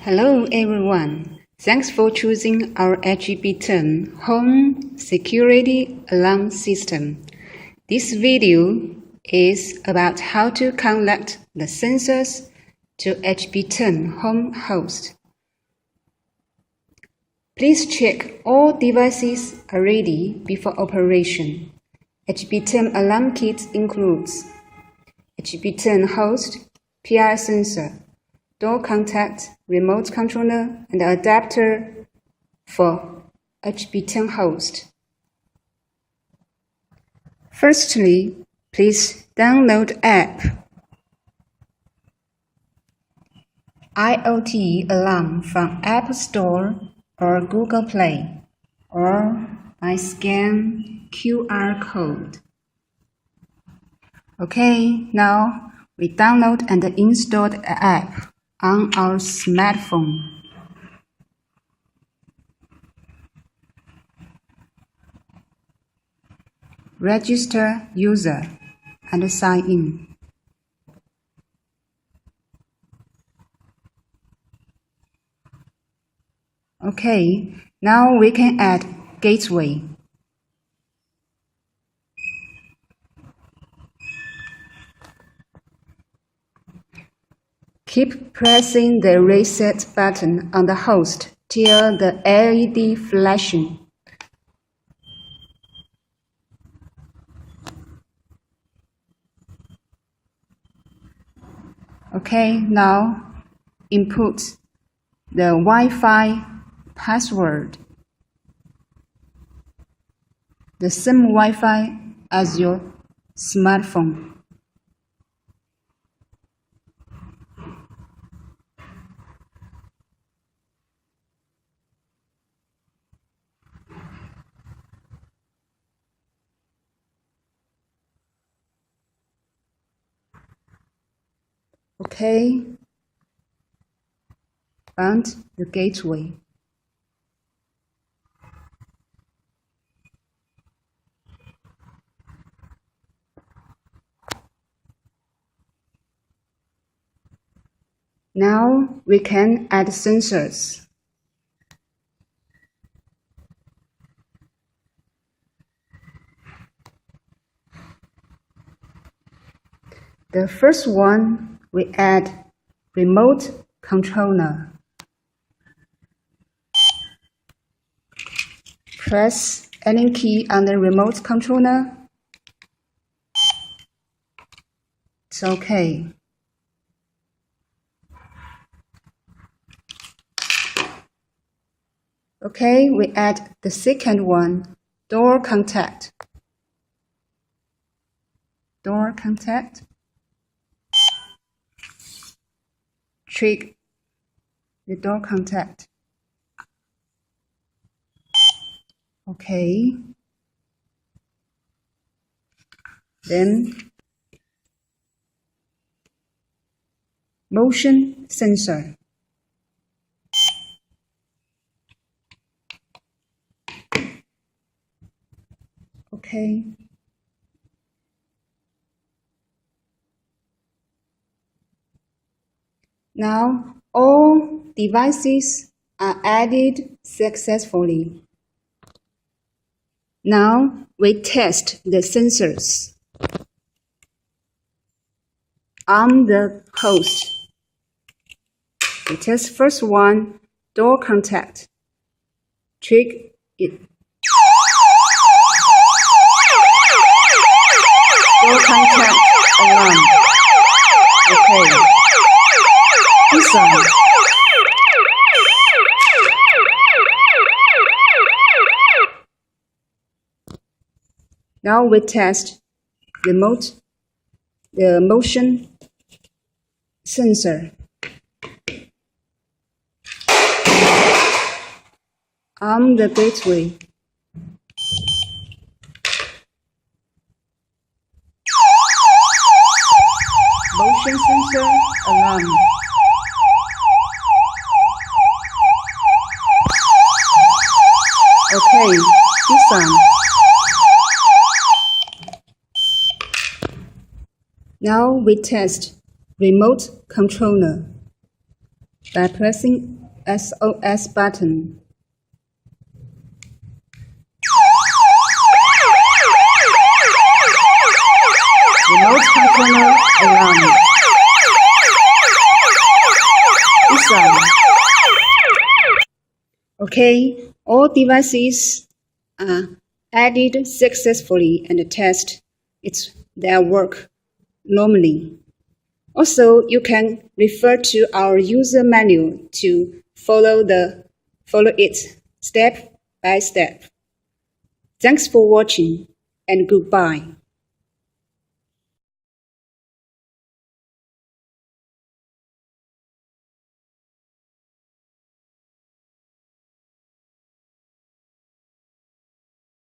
Hello everyone, thanks for choosing our HB10 Home Security Alarm System. This video is about how to connect the sensors to HB10 Home host. Please check all devices are ready before operation. HB10 alarm kit includes HB10 host, PI sensor, door contact, remote controller, and adapter for HB10 host. Firstly, please download app IoT Alarm from App Store or Google Play, or by scan QR code. Okay, now we download and install the app on our smartphone. Register user and sign in. Okay, now we can add gateway. Keep pressing the reset button on the host till the LED flashing. Okay, now input the Wi-Fi password, the same Wi-Fi as your smartphone. Okay, and the gateway. Now we can add sensors. The first one, we add remote controller. Press any key on the remote controller. It's okay. Okay, we add the second one, door contact. Door contact. Trigger the door contact. Okay. Then motion sensor. Okay. Now all devices are added successfully. Now we test the sensors on the host. We test first one, door contact. Trigger it. Door contact alarm. Okay. This one. Now we test the motion sensor on the gateway. Motion sensor alarm. Okay, this one. Now we test remote controller. by pressing SOS button. Remote controller alarm is on. Okay, all devices are added successfully and test their work normally. Also, you can refer to our user manual to follow it step by step. Thanks for watching and goodbye.